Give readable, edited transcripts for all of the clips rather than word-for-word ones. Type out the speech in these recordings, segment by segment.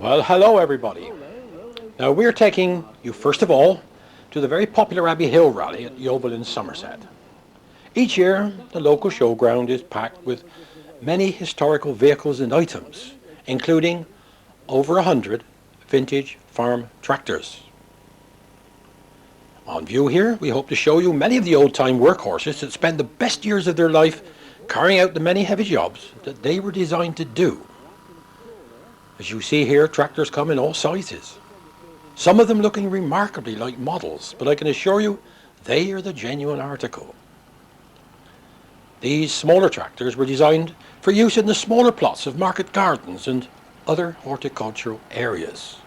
Well, hello everybody. Now we're taking you first of all to the very popular Abbey Hill rally at Yeovil in Somerset. Each year the local showground is packed with many historical vehicles and items, including over 100 vintage farm tractors. On view here we hope to show you many of the old-time workhorses that spend the best years of their life carrying out the many heavy jobs that they were designed to do. As you see here, tractors come in all sizes. Some of them looking remarkably like models, but I can assure you they are the genuine article. These smaller tractors were designed for use in the smaller plots of market gardens and other horticultural areas.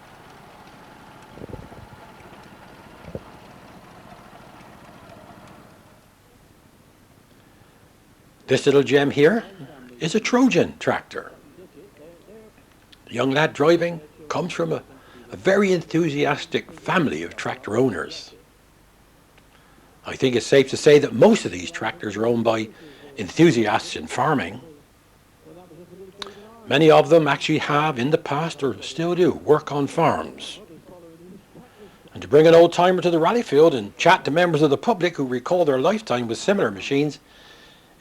This little gem here is a Trojan tractor. The young lad driving comes from a very enthusiastic family of tractor owners. I think it's safe to say that most of these tractors are owned by enthusiasts in farming. Many of them actually have in the past or still do work on farms. And to bring an old timer to the rally field and chat to members of the public who recall their lifetime with similar machines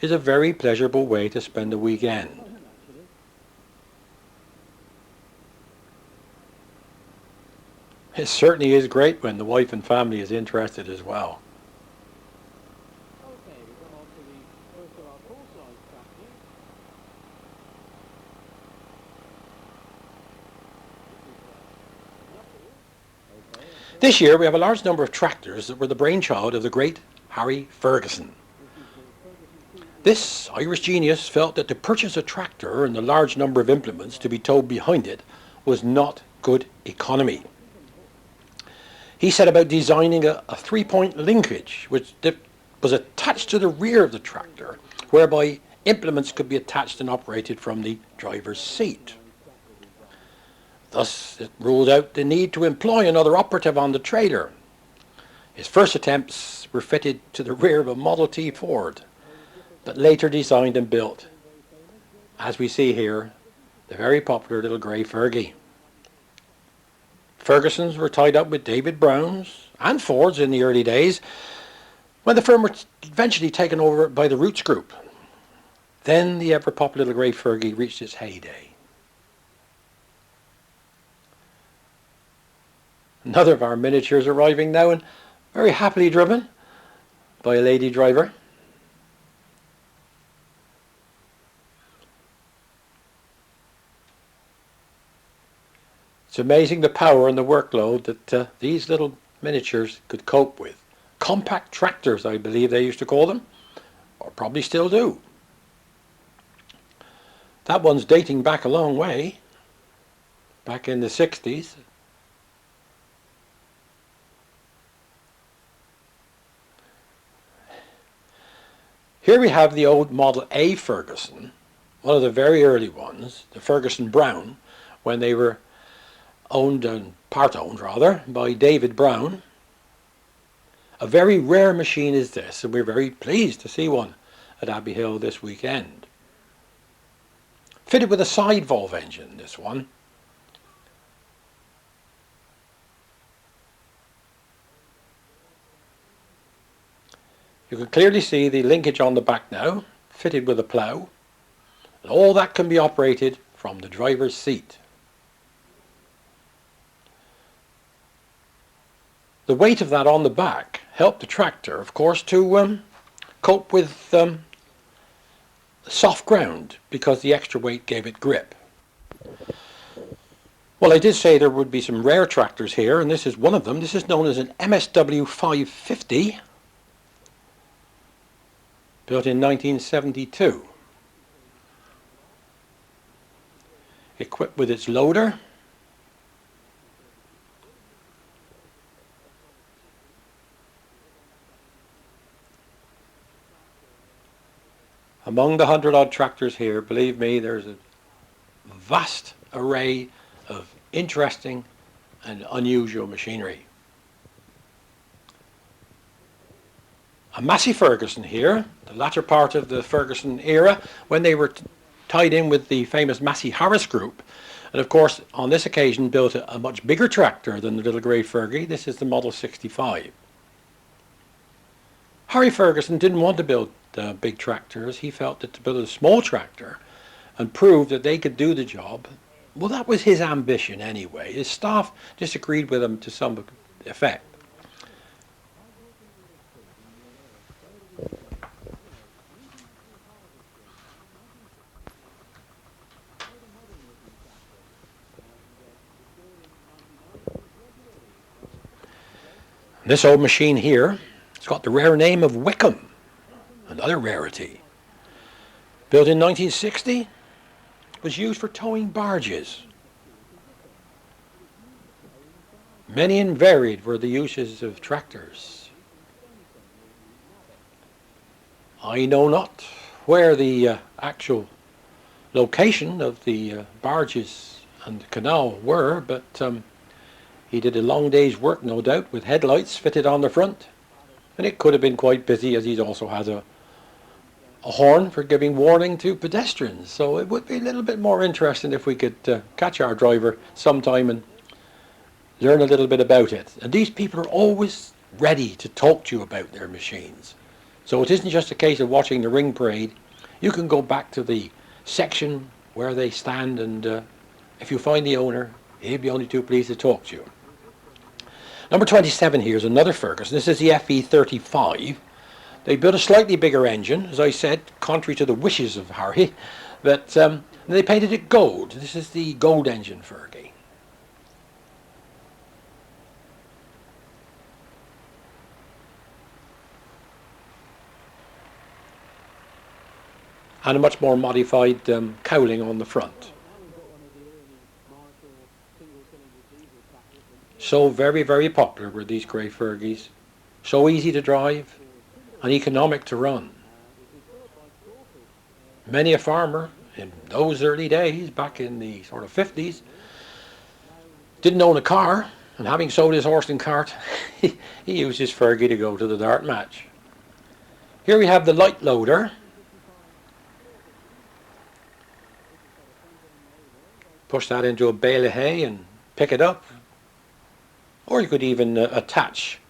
is a very pleasurable way to spend a weekend. It certainly is great when the wife and family is interested as well. This year we have a large number of tractors that were the brainchild of the great Harry Ferguson. This Irish genius felt that to purchase a tractor and the large number of implements to be towed behind it was not good economy. He set about designing a three-point linkage which was attached to the rear of the tractor, whereby implements could be attached and operated from the driver's seat. Thus, it ruled out the need to employ another operative on the trailer. His first attempts were fitted to the rear of a Model T Ford, but later designed and built, as we see here, the very popular little grey Fergie. Fergusons were tied up with David Browns and Fords in the early days, when the firm was eventually taken over by the Roots Group. Then the ever-popular little grey Fergie reached its heyday. Another of our miniatures arriving now and very happily driven by a lady driver. It's amazing the power and the workload that these little miniatures could cope with. Compact tractors, I believe they used to call them, or probably still do. That one's dating back a long way, back in the 60s. Here we have the old Model A Ferguson, one of the very early ones, the Ferguson Brown, when they were owned and part-owned rather by David Brown. A very rare machine is this, and we're very pleased to see one at Abbey Hill this weekend. Fitted with a side valve engine, this one. You can clearly see the linkage on the back now, fitted with a plough, and all that can be operated from the driver's seat. The weight of that on the back helped the tractor, of course, to cope with soft ground because the extra weight gave it grip. Well, I did say there would be some rare tractors here, and this is one of them. This is known as an MSW 550, built in 1972. Equipped with its loader, among the 100-odd tractors here, believe me, there's a vast array of interesting and unusual machinery. A Massey Ferguson here, the latter part of the Ferguson era, when they were tied in with the famous Massey Harris Group, And of course, on this occasion, built a much bigger tractor than the little grey Fergie. This is the Model 65. Harry Ferguson didn't want to build big tractors. He felt that to build a small tractor and prove that they could do the job, well, that was his ambition anyway. His staff disagreed with him to some effect. This old machine here, it's got the rare name of Wickham, another rarity. Built in 1960, was used for towing barges. Many and varied were the uses of tractors. I know not where the actual location of the barges and the canal were, but he did a long day's work, no doubt, with headlights fitted on the front. And it could have been quite busy, as he also has a horn for giving warning to pedestrians. So it would be a little bit more interesting if we could catch our driver sometime and learn a little bit about it. And these people are always ready to talk to you about their machines. So it isn't just a case of watching the ring parade. You can go back to the section where they stand, and if you find the owner, he'll be only too pleased to talk to you. Number 27 here is another Ferguson. This is the FE35. They built a slightly bigger engine, as I said, contrary to the wishes of Harry, but they painted it gold. This is the gold engine Fergie. And a much more modified cowling on the front. So very, very popular were these grey Fergies. So easy to drive and economic to run. Many a farmer in those early days, back in the sort of 50s, didn't own a car, and having sold his horse and cart, he used his Fergie to go to the dart match. Here we have the light loader. Push that into a bale of hay and pick it up. Or you could even attach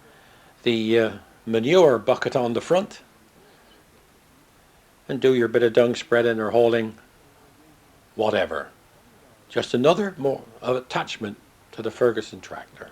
the manure bucket on the front and do your bit of dung spreading or hauling, whatever. Just another more attachment to the Ferguson tractor.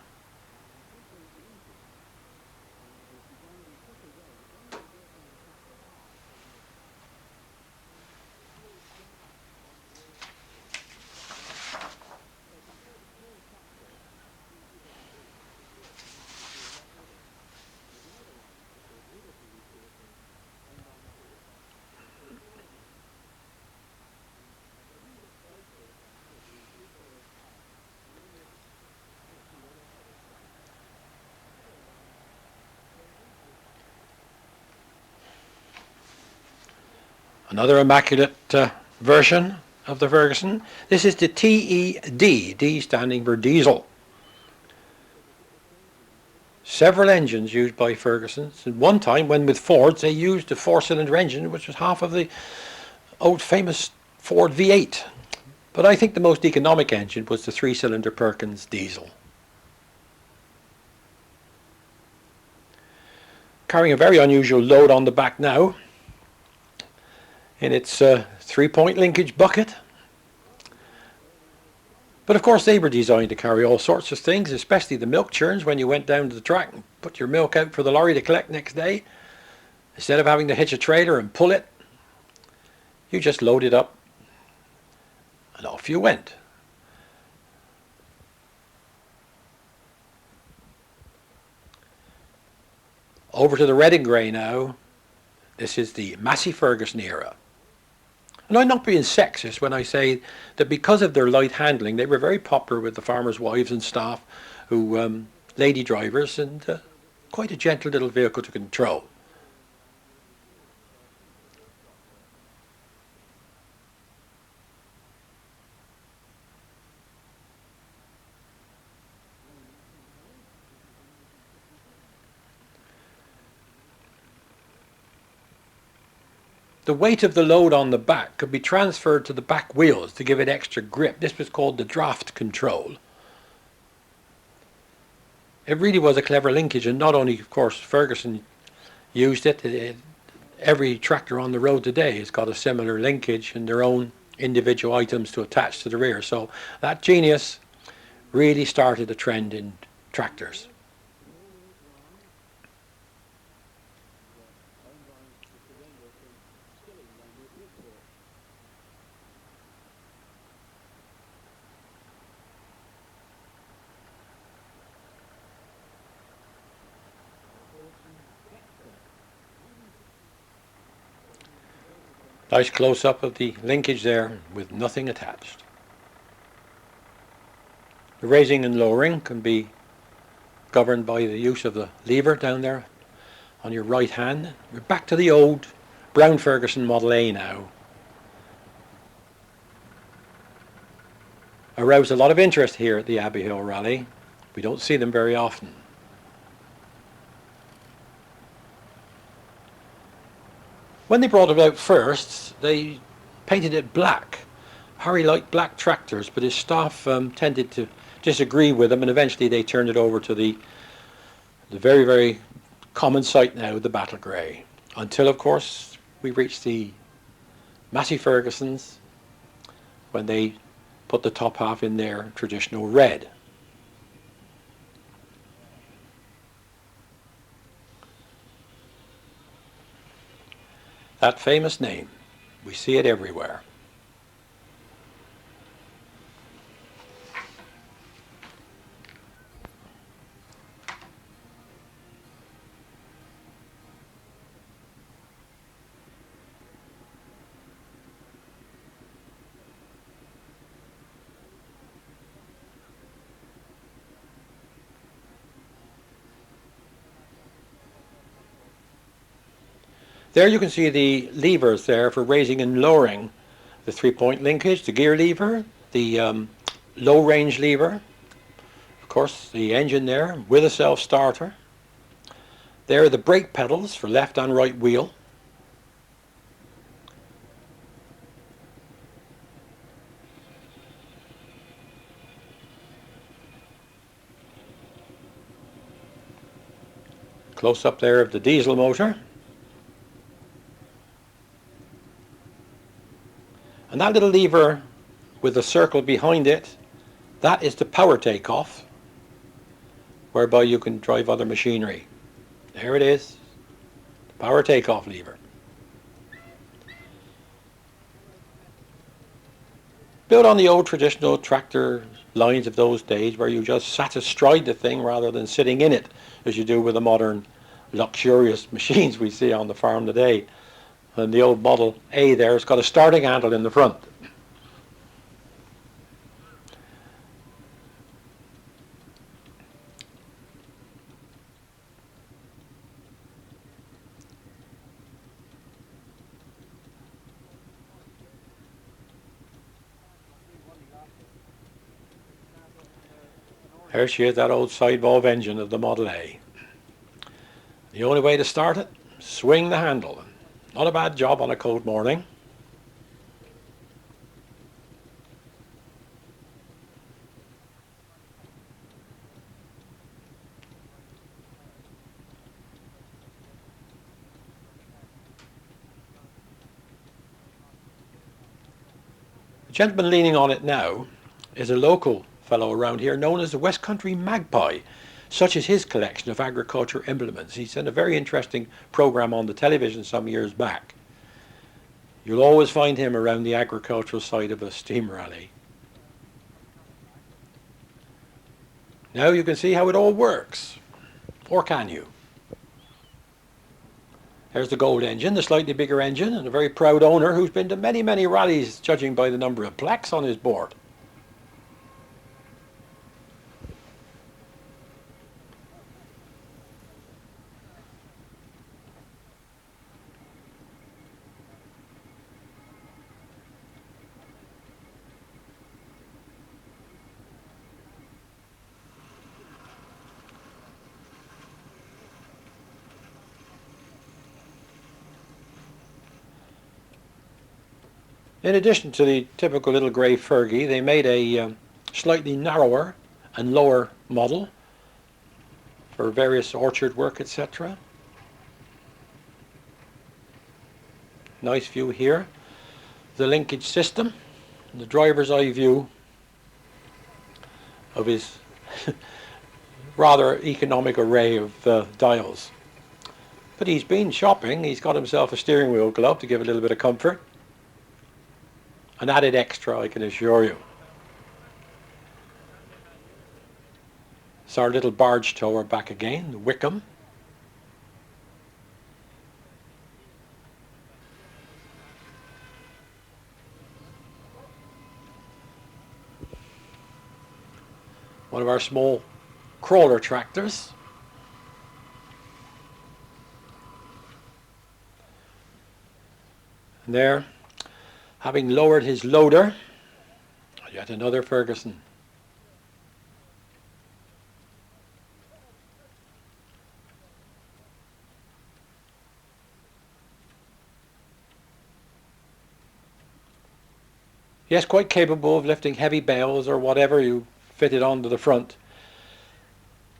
Another immaculate version of the Ferguson. This is the TED, D standing for diesel. Several engines used by Fergusons. At one time, when with Fords, they used a four-cylinder engine, which was half of the old famous Ford V8. But I think the most economic engine was the three-cylinder Perkins diesel. Carrying a very unusual load on the back now, in its three-point linkage bucket. But of course they were designed to carry all sorts of things, especially the milk churns when you went down to the track and put your milk out for the lorry to collect next day. Instead of having to hitch a trailer and pull it, you just load it up and off you went. Over to the red and grey now. This is the Massey Ferguson era. And I'm not being sexist when I say that because of their light handling, they were very popular with the farmers' wives and staff, who lady drivers, and quite a gentle little vehicle to control. the weight of the load on the back could be transferred to the back wheels to give it extra grip. This was called the draft control. It really was a clever linkage, and not only, of course, Ferguson used it. Every tractor on the road today has got a similar linkage and their own individual items to attach to the rear. So that genius really started a trend in tractors. Nice close-up of the linkage there with nothing attached. The raising and lowering can be governed by the use of the lever down there on your right hand. We're back to the old Brown Ferguson Model A now. Aroused a lot of interest here at the Abbey Hill Rally. We don't see them very often. When they brought it out first, they painted it black. Harry liked black tractors, but his staff tended to disagree with him, and eventually they turned it over to the very, very common sight now, the battle grey. Until, of course, we reached the Massey Fergusons when they put the top half in their traditional red. That famous name, we see it everywhere. There you can see the levers there for raising and lowering the 3-point linkage, the gear lever, the low range lever, of course the engine there with a self-starter. There are the brake pedals for left and right wheel. Close up there of the diesel motor. And that little lever with the circle behind it, that is the power takeoff, whereby you can drive other machinery. There it is, the power takeoff lever. Built on the old traditional tractor lines of those days, where you just sat astride the thing rather than sitting in it, as you do with the modern luxurious machines we see on the farm today. And the old Model A there has got a starting handle in the front. There she is, that old side valve engine of the Model A. The only way to start it, swing the handle. Not a bad job on a cold morning. The gentleman leaning on it now is a local fellow around here known as the West Country Magpie. Such is his collection of agriculture implements. He sent a very interesting program on the television some years back. You'll always find him around the agricultural side of a steam rally. Now you can see how it all works. Or can you? There's the gold engine, the slightly bigger engine, and a very proud owner who's been to many, many rallies, judging by the number of plaques on his board. In addition to the typical little grey Fergie, they made a slightly narrower and lower model for various orchard work, etc. Nice view here. The linkage system, the driver's eye view of his rather economic array of dials. But he's been shopping, he's got himself a steering wheel glove to give a little bit of comfort. An added extra, I can assure you. It's our little barge tower back again, the Wickham. One of our small crawler tractors. And there, having lowered his loader, yet another Ferguson. Yes, quite capable of lifting heavy bales or whatever you fitted onto the front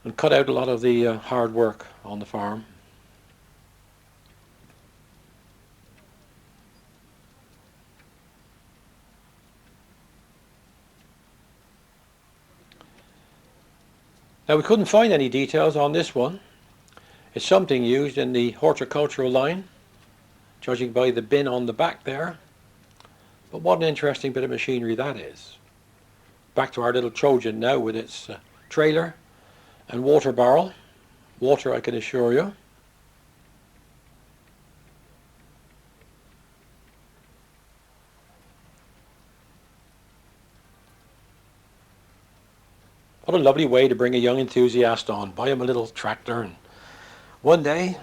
and cut out a lot of the hard work on the farm. Now we couldn't find any details on this one. It's something used in the horticultural line, judging by the bin on the back there. But what an interesting bit of machinery that is. Back to our little Trojan now with its trailer and water barrel. Water, I can assure you. What a lovely way to bring a young enthusiast on. Buy him a little tractor, and one day,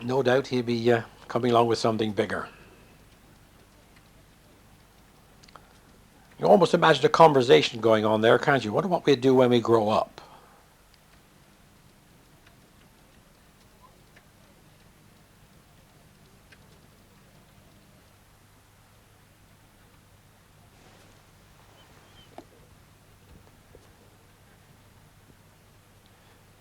no doubt, he'll be coming along with something bigger. You almost imagine a conversation going on there, can't you? Wonder what we'll do when we grow up.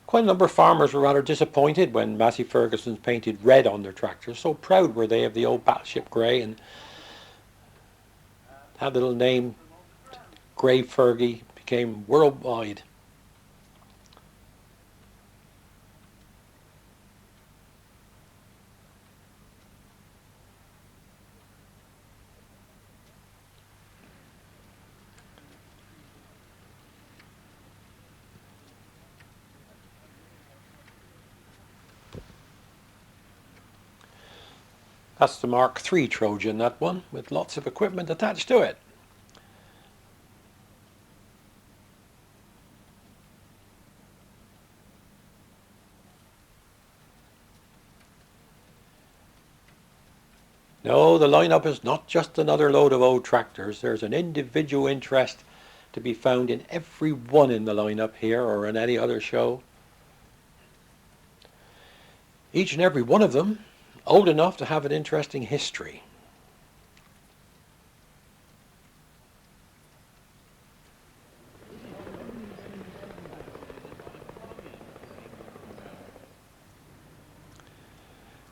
Quite a number of farmers were rather disappointed when Massey Ferguson's painted red on their tractors. So proud were they of the old battleship grey, and that little name, Grey Fergie, became worldwide. That's the Mark III Trojan, that one, with lots of equipment attached to it. No, the lineup is not just another load of old tractors. There's an individual interest to be found in every one in the lineup here or in any other show. Each and every one of them old enough to have an interesting history.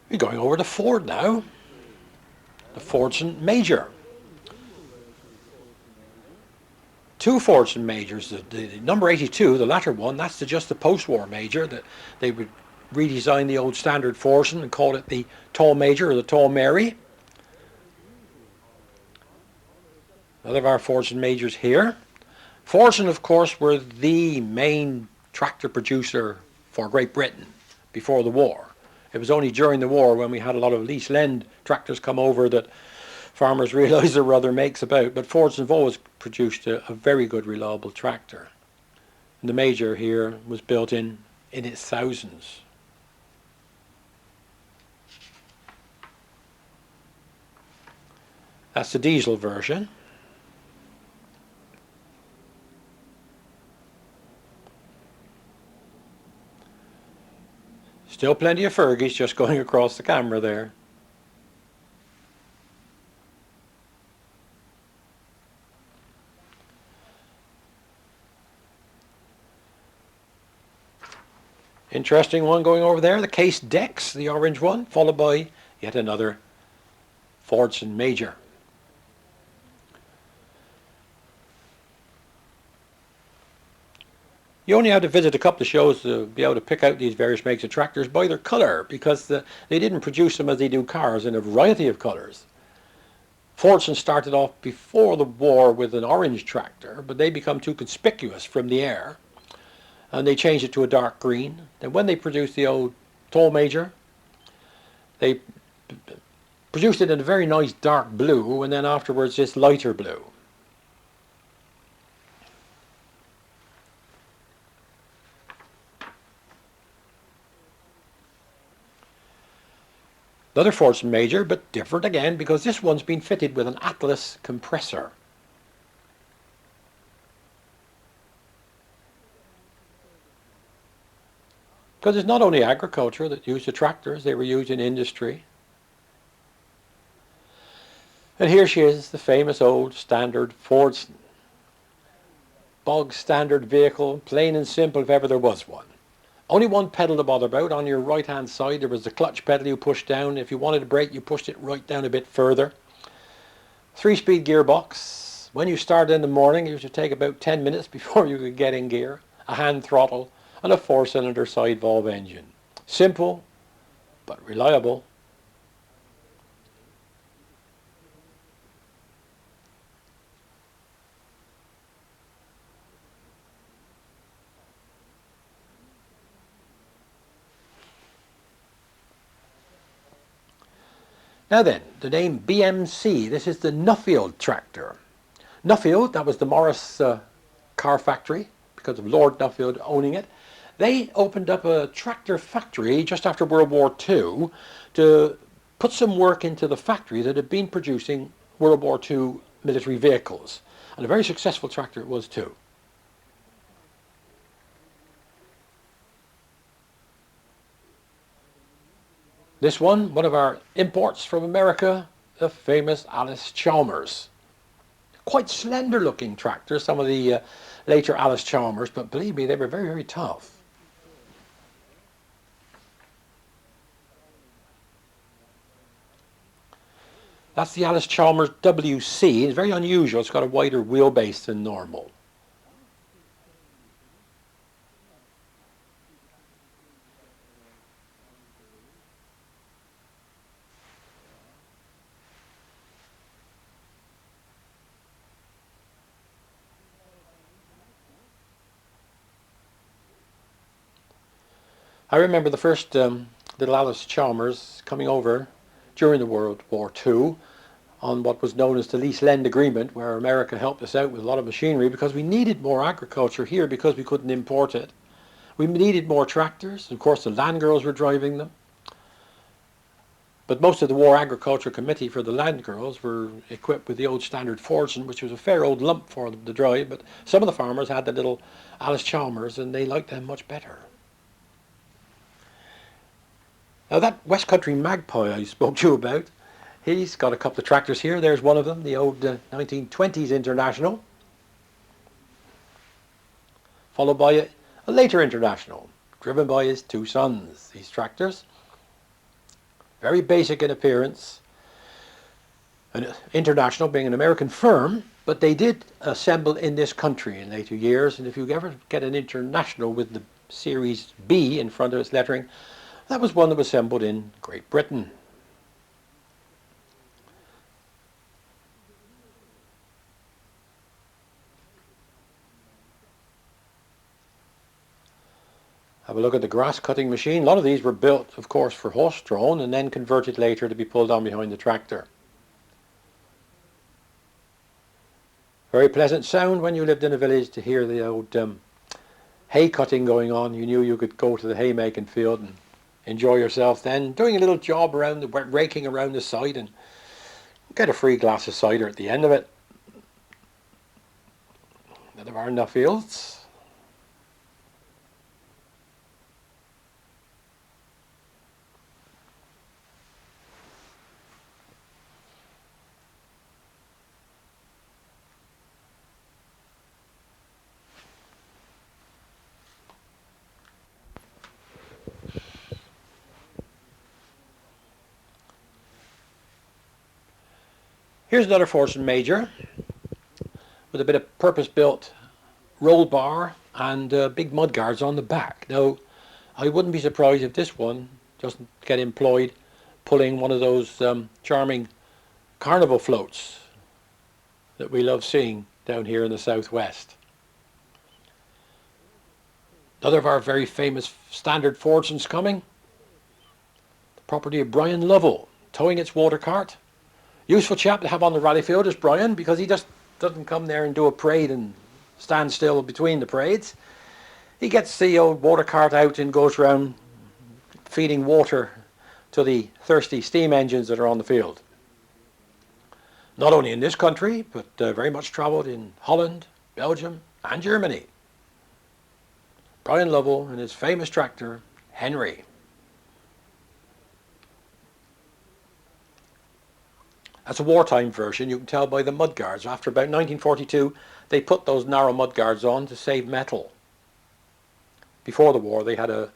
We're going over to Ford now. The Ferguson Major. Two Ferguson Majors. The number 82, the latter one, that's just the post-war Major. That they would redesign the old standard Ferguson and call it the Tall Major or the Tall Mary. Another of our Ferguson Majors here. Ferguson, of course, were the main tractor producer for Great Britain before the war. It was only during the war, when we had a lot of lease-lend tractors come over, that farmers realised there were other makes about. But Ferguson have always produced a very good, reliable tractor. And the Major here was built in its thousands. That's the diesel version. Still plenty of Fergies just going across the camera there. Interesting one going over there, the Case Dex, the orange one, followed by yet another Fordson Major. You only had to visit a couple of shows to be able to pick out these various makes of tractors by their colour, because they didn't produce them as they do cars in a variety of colours. Fordson started off before the war with an orange tractor, but they become too conspicuous from the air, and they changed it to a dark green. Then when they produced the old Toll Major, they produced it in a very nice dark blue, and then afterwards this lighter blue. Another Fordson Major, but different again, because this one's been fitted with an Atlas compressor. Because it's not only agriculture that used the tractors, they were used in industry. And here she is, the famous old standard Fordson. Bog standard vehicle, plain and simple if ever there was one. Only one pedal to bother about. On your right hand side there was the clutch pedal you pushed down. If you wanted to brake you pushed it right down a bit further. 3-speed gearbox. When you started in the morning it used to take about 10 minutes before you could get in gear. A hand throttle and a 4-cylinder side valve engine. Simple but reliable. Now then, the name BMC, this is the Nuffield tractor. Nuffield, that was the Morris car factory, because of Lord Nuffield owning it. They opened up a tractor factory just after World War II to put some work into the factory that had been producing World War II military vehicles. And a very successful tractor it was too. This one of our imports from America, the famous Alice Chalmers. Quite slender looking tractor, some of the later Alice Chalmers, but believe me, they were very, very tough. That's the Alice Chalmers WC. It's very unusual. It's got a wider wheelbase than normal. I remember the first little Alice Chalmers coming over during the World War II on what was known as the Lease-Lend Agreement, where America helped us out with a lot of machinery because we needed more agriculture here because we couldn't import it. We needed more tractors. Of course, the land girls were driving them. But most of the War Agriculture Committee for the land girls were equipped with the old standard Fordson, which was a fair old lump for them to drive. But some of the farmers had the little Alice Chalmers, and they liked them much better. Now that West Country Magpie I spoke to you about, he's got a couple of tractors here. There's one of them, the old 1920s International, followed by a later International, driven by his two sons. These tractors, very basic in appearance. An International being an American firm, but they did assemble in this country in later years. And if you ever get an International with the Series B in front of its lettering, that was one that was assembled in Great Britain. Have a look at the grass cutting machine. A lot of these were built, of course, for horse-drawn and then converted later to be pulled on behind the tractor. Very pleasant sound when you lived in a village to hear the old hay cutting going on. You knew you could go to the haymaking field and enjoy yourself then, doing a little job around raking around the side, and get a free glass of cider at the end of it. There are enough fields. Here's another Fortune Major with a bit of purpose-built roll bar and big mud guards on the back. Now, I wouldn't be surprised if this one doesn't get employed pulling one of those charming carnival floats that we love seeing down here in the southwest. Another of our very famous standard fortunes coming. The property of Brian Lovell, towing its water cart. Useful chap to have on the rally field is Brian, because he just doesn't come there and do a parade and stand still between the parades. He gets the old water cart out and goes around feeding water to the thirsty steam engines that are on the field. Not only in this country, but very much travelled in Holland, Belgium and Germany. Brian Lovell and his famous tractor, Henry. That's a wartime version. You can tell by the mudguards. After about 1942, they put those narrow mudguards on to save metal. Before the war, they had a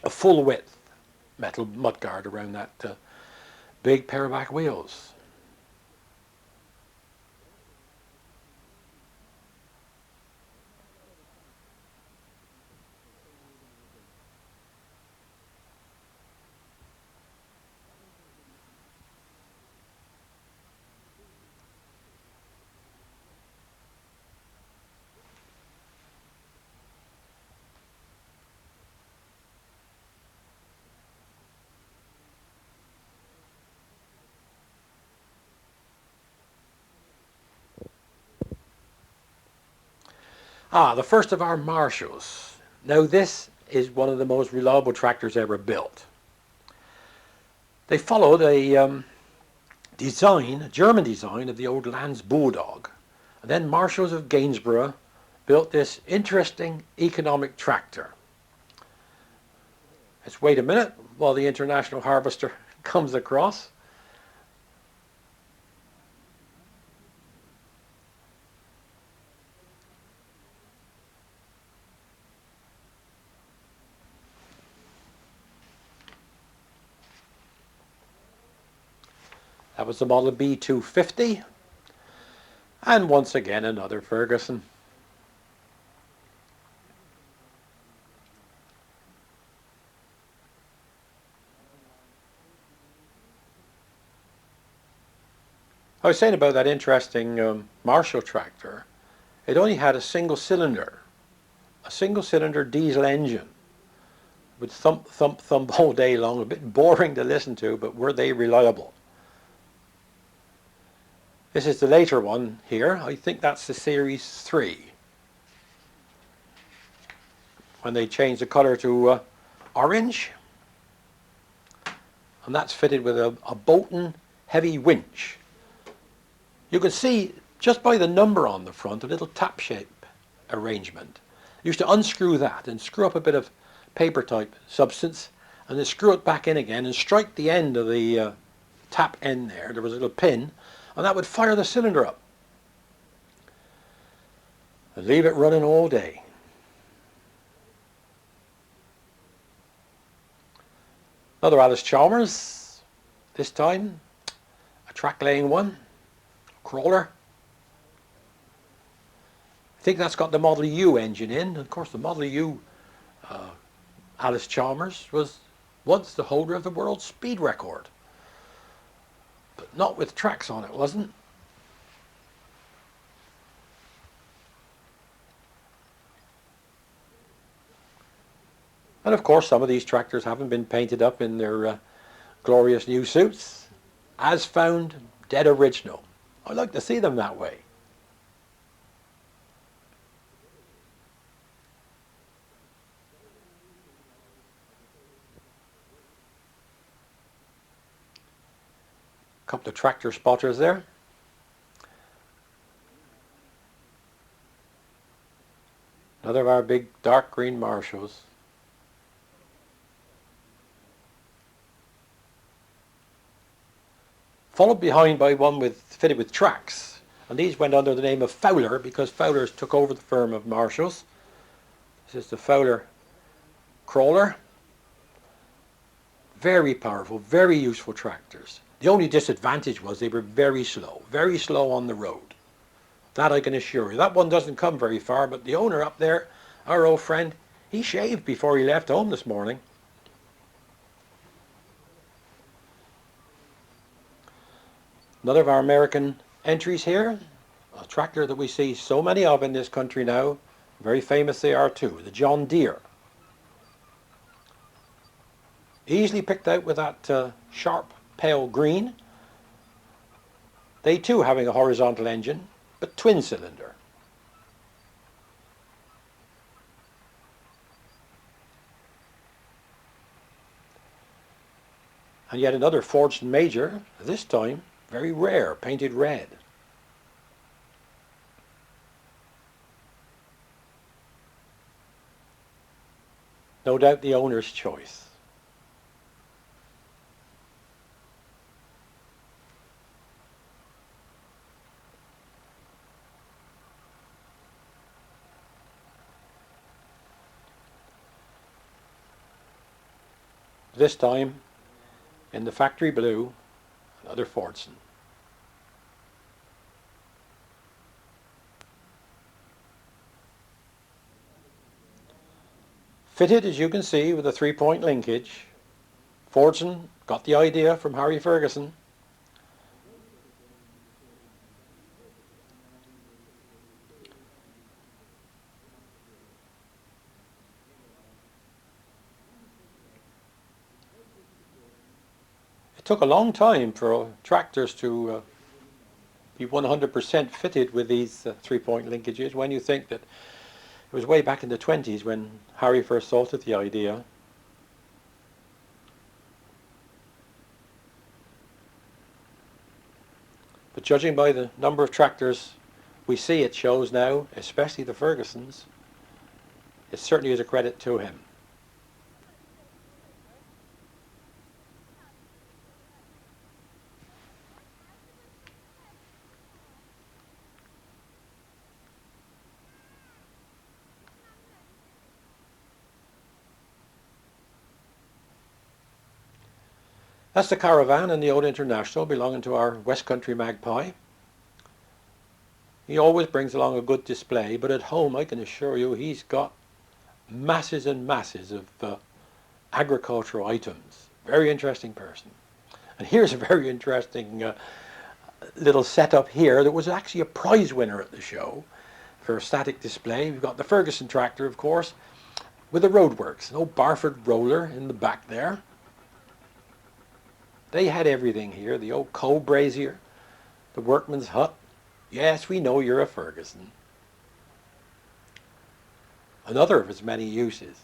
full width metal mudguard around that big pair of back wheels. The first of our Marshalls. Now this is one of the most reliable tractors ever built. They followed a German design of the old Lanz Bulldog. And then Marshalls of Gainsborough built this interesting economic tractor. Let's wait a minute while the International Harvester comes across. That was the Model B250, and once again another Ferguson. I was saying about that interesting Marshall tractor, it only had a single cylinder diesel engine, would thump, thump, thump all day long, a bit boring to listen to, but were they reliable. This is the later one here. I think that's the Series 3. When they changed the colour to orange. And that's fitted with a Bolton heavy winch. You can see, just by the number on the front, a little tap shape arrangement. You used to unscrew that and screw up a bit of paper type substance, and then screw it back in again and strike the end of the tap end there. There was a little pin, and that would fire the cylinder up and leave it running all day. Another Alice Chalmers, this time a track laying one, crawler. I think that's got the Model U engine in. And of course the Model U Alice Chalmers was once the holder of the world speed record. But not with tracks on it, wasn't. And of course some of these tractors haven't been painted up in their glorious new suits, as found dead original. I like to see them that way. Couple of tractor spotters there. Another of our big dark green Marshalls. Followed behind by one fitted with tracks, and these went under the name of Fowler because Fowler's took over the firm of Marshalls. This is the Fowler crawler. Very powerful, very useful tractors. The only disadvantage was they were very slow on the road. That I can assure you. That one doesn't come very far, but the owner up there, our old friend, he shaved before he left home this morning. Another of our American entries here, a tractor that we see so many of in this country now. Very famous they are too, the John Deere. Easily picked out with that sharp pale green. They too having a horizontal engine, but twin cylinder. And yet another Forged Major, this time very rare, painted red. No doubt the owner's choice. This time in the factory blue, another Fordson. Fitted, as you can see, with a 3-point linkage. Fordson got the idea from Harry Ferguson. It took a long time for tractors to be 100% fitted with these 3-point linkages, when you think that it was way back in the 20s when Harry first thought of the idea. But judging by the number of tractors we see it shows now, especially the Fergusons, it certainly is a credit to him. That's the Caravan and the Old International belonging to our West Country Magpie. He always brings along a good display, but at home I can assure you he's got masses and masses of agricultural items. Very interesting person. And here's a very interesting little setup here that was actually a prize winner at the show for a static display. We've got the Ferguson tractor, of course, with the Roadworks, an old Barford roller in the back there. They had everything here, the old coal brazier, the workman's hut. Yes, we know you're a Ferguson. Another of its many uses.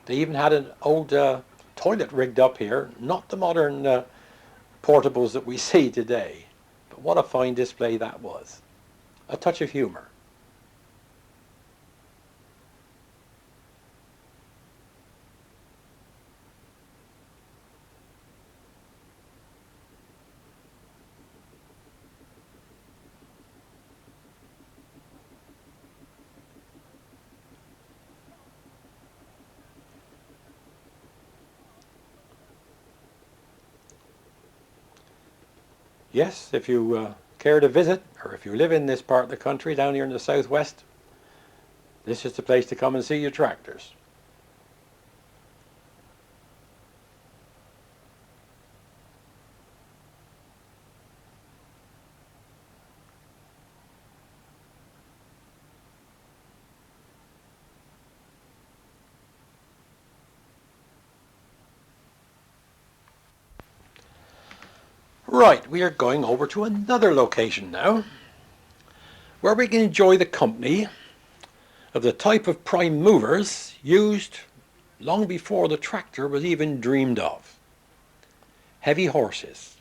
They even had an old toilet rigged up here, not the modern portables that we see today, but what a fine display that was. A touch of humor. Yes, if you care to visit, or if you live in this part of the country, down here in the southwest, this is the place to come and see your tractors. Right, we are going over to another location now, where we can enjoy the company of the type of prime movers used long before the tractor was even dreamed of. Heavy horses.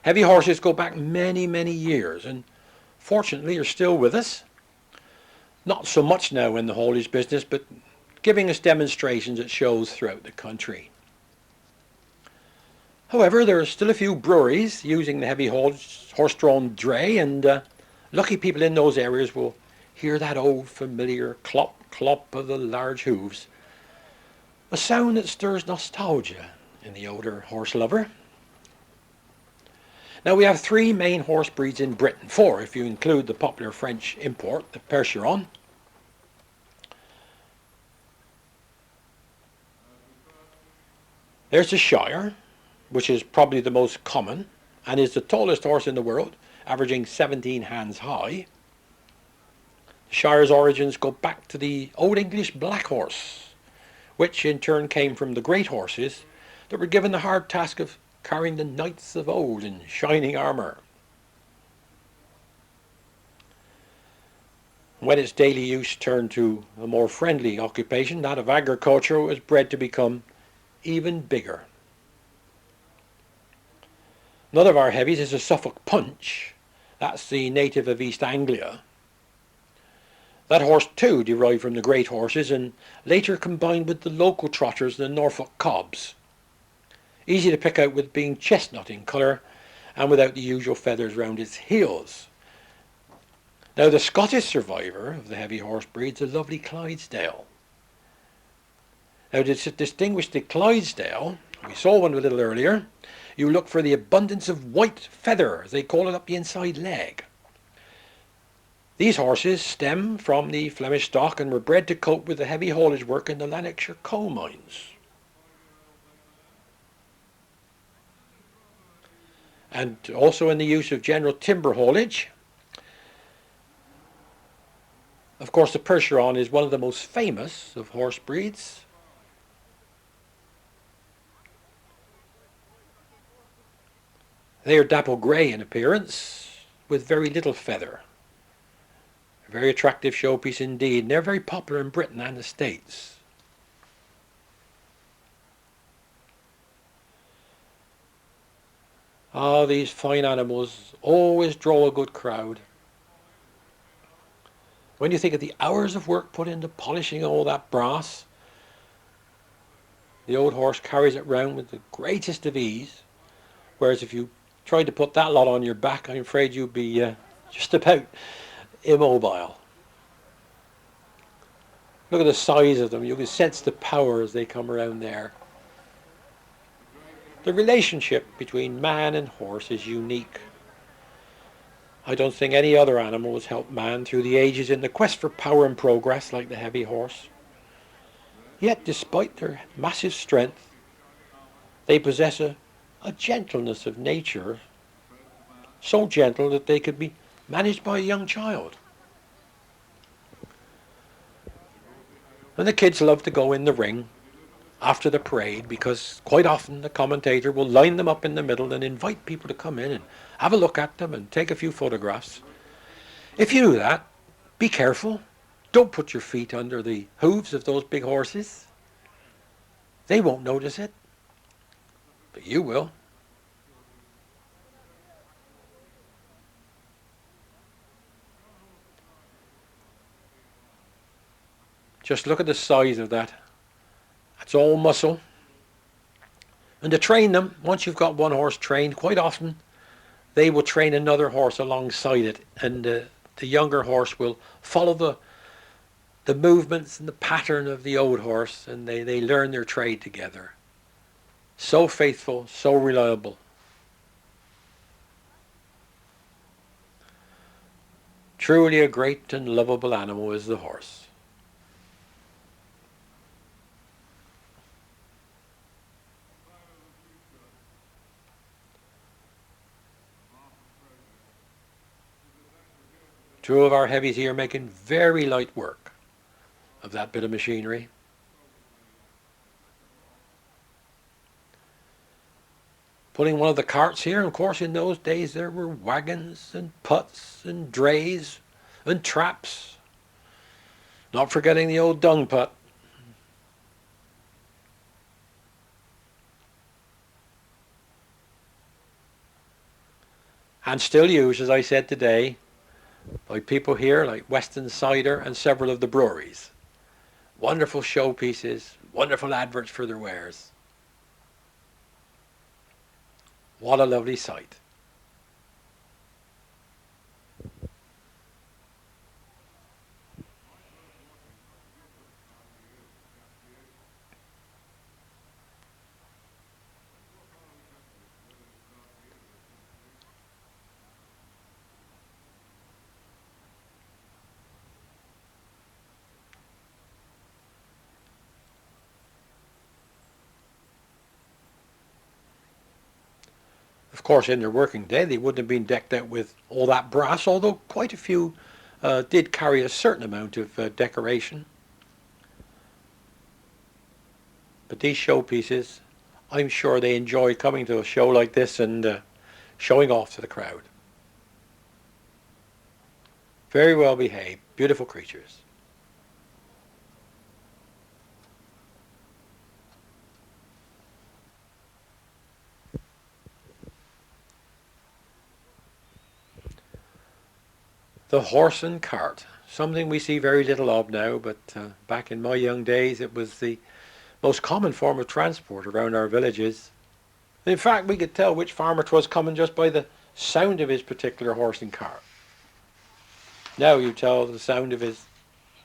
Heavy horses go back many, many years, and fortunately are still with us. Not so much now in the haulage business, but giving us demonstrations at shows throughout the country. However, there are still a few breweries using the heavy horse-drawn dray, and lucky people in those areas will hear that old familiar clop clop of the large hooves A sound that stirs nostalgia in the older horse lover. Now we have three main horse breeds in Britain, four if you include the popular French import, the Percheron. There's the Shire, which is probably the most common and is the tallest horse in the world, averaging 17 hands high. The Shire's origins go back to the Old English black horse, which in turn came from the great horses that were given the hard task of carrying the knights of old in shining armour. When its daily use turned to a more friendly occupation, that of agriculture, it was bred to become even bigger. Another of our heavies is a Suffolk Punch. That's the native of East Anglia. That horse too derived from the great horses and later combined with the local trotters, the Norfolk Cobs. Easy to pick out with being chestnut in colour and without the usual feathers round its heels. Now the Scottish survivor of the heavy horse breeds is a lovely Clydesdale. Now to distinguish the Clydesdale, we saw one a little earlier, you look for the abundance of white feather, as they call it, up the inside leg. These horses stem from the Flemish stock and were bred to cope with the heavy haulage work in the Lanarkshire coal mines. And also in the use of general timber haulage. Of course, the Percheron is one of the most famous of horse breeds. They are dapple grey in appearance, with very little feather. A very attractive showpiece indeed, and they're very popular in Britain and the States. Ah, these fine animals always draw a good crowd. When you think of the hours of work put into polishing all that brass, the old horse carries it round with the greatest of ease, whereas if you tried to put that lot on your back, I'm afraid you'd be just about immobile. Look at the size of them. You can sense the power as they come around there. The relationship between man and horse is unique. I don't think any other animal has helped man through the ages in the quest for power and progress like the heavy horse. Yet, despite their massive strength, they possess a gentleness of nature, so gentle that they could be managed by a young child. And the kids love to go in the ring after the parade because quite often the commentator will line them up in the middle and invite people to come in and have a look at them and take a few photographs. If you do that, be careful. Don't put your feet under the hooves of those big horses. They won't notice it, but you will. Just look at the size of that. That's all muscle. And to train them, once you've got one horse trained, quite often they will train another horse alongside it, and the younger horse will follow the movements and the pattern of the old horse, and they learn their trade together. So faithful, so reliable. Truly a great and lovable animal is the horse. Two of our heavies here making very light work of that bit of machinery. Pulling one of the carts here, and of course in those days there were wagons and puts and drays and traps. Not forgetting the old dung putt. And still used, as I said today, by people here like Weston Cider and several of the breweries. Wonderful showpieces, wonderful adverts for their wares. What a lovely sight. Of course, in their working day, they wouldn't have been decked out with all that brass, although quite a few did carry a certain amount of decoration. But these showpieces, I'm sure they enjoy coming to a show like this and showing off to the crowd. Very well behaved, beautiful creatures. The horse and cart, something we see very little of now, but back in my young days it was the most common form of transport around our villages. In fact, we could tell which farmer 'twas coming just by the sound of his particular horse and cart. Now you tell the sound of his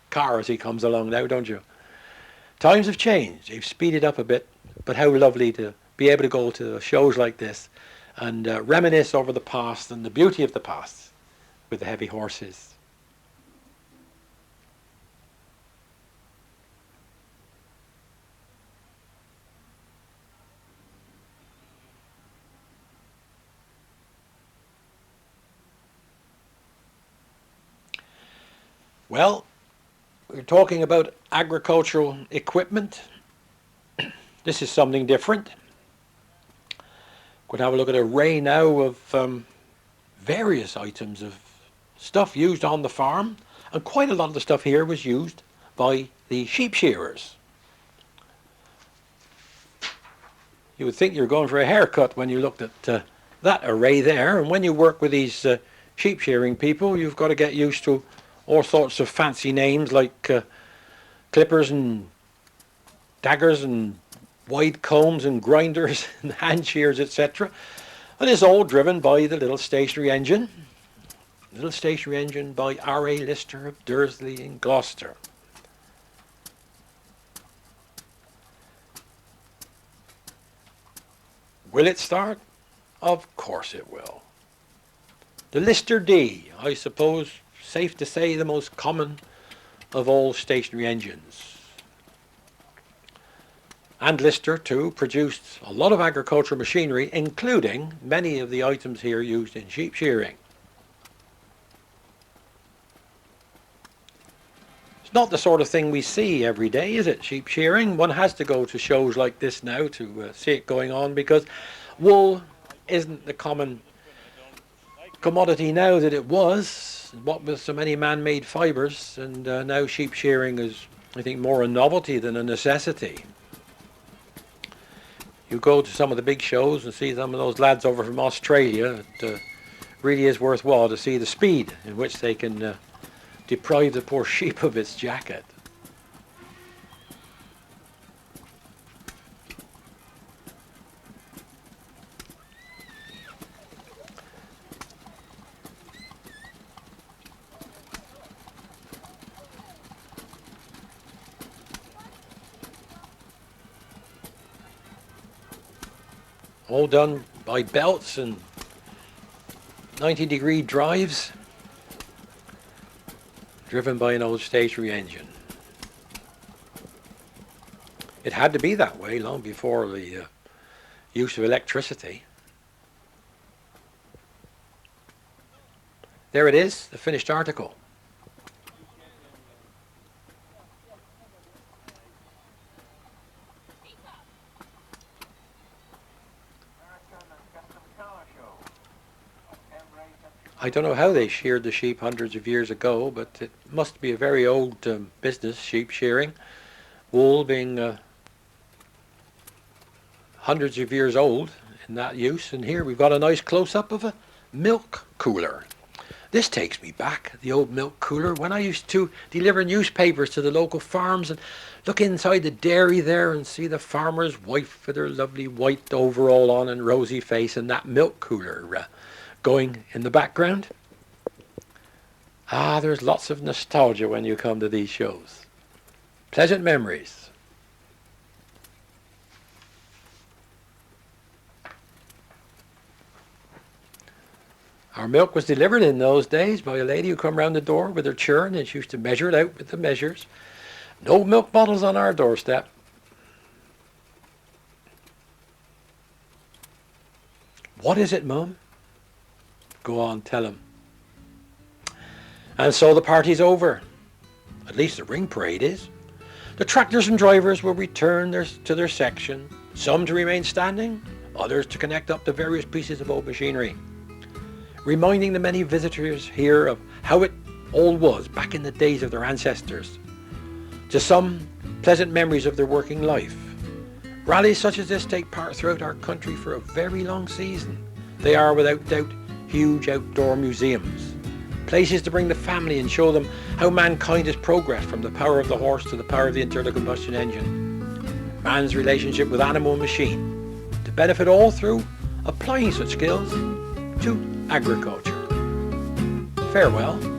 car as he comes along now, don't you? Times have changed. They've speeded up a bit, but how lovely to be able to go to shows like this and reminisce over the past and the beauty of the past with the heavy horses. Well, we're talking about agricultural equipment. This is something different. We're going to have a look at an array now of various items of stuff used on the farm, and quite a lot of the stuff here was used by the sheep shearers. You would think you're going for a haircut when you looked at that array there, and when you work with these sheep shearing people, you've got to get used to all sorts of fancy names like clippers and daggers and wide combs and grinders and hand shears, etc. And it's all driven by the little stationary engine. Little stationary engine by R.A. Lister of Dursley in Gloucester. Will it start? Of course it will. The Lister D, I suppose, safe to say the most common of all stationary engines. And Lister too produced a lot of agricultural machinery, including many of the items here used in sheep shearing. It's not the sort of thing we see every day, is it, sheep shearing? One has to go to shows like this now to see it going on, because wool isn't the common commodity now that it was, what with so many man-made fibres, and now sheep shearing is, I think, more a novelty than a necessity. You go to some of the big shows and see some of those lads over from Australia, it really is worthwhile to see the speed in which they can deprive the poor sheep of its jacket. All done by belts and 90-degree drives, driven by an old stationary engine. It had to be that way long before the use of electricity. There it is, the finished article. I don't know how they sheared the sheep hundreds of years ago, but it must be a very old business, sheep shearing. Wool being hundreds of years old in that use. And here we've got a nice close-up of a milk cooler. This takes me back, the old milk cooler, when I used to deliver newspapers to the local farms and look inside the dairy there and see the farmer's wife with her lovely white overall on and rosy face, and that milk cooler going in the background. Ah, there's lots of nostalgia when you come to these shows. Pleasant memories. Our milk was delivered in those days by a lady who come round the door with her churn, and she used to measure it out with the measures. No milk bottles on our doorstep. What is it, Mum? Go on, tell him. And so the party's over. At least the ring parade is. The tractors and drivers will return to their section, some to remain standing, others to connect up the various pieces of old machinery, reminding the many visitors here of how it all was back in the days of their ancestors. To some, pleasant memories of their working life. Rallies such as this take part throughout our country for a very long season. They are without doubt huge outdoor museums, places to bring the family and show them how mankind has progressed from the power of the horse to the power of the internal combustion engine, man's relationship with animal and machine, to benefit all through applying such skills to agriculture. Farewell.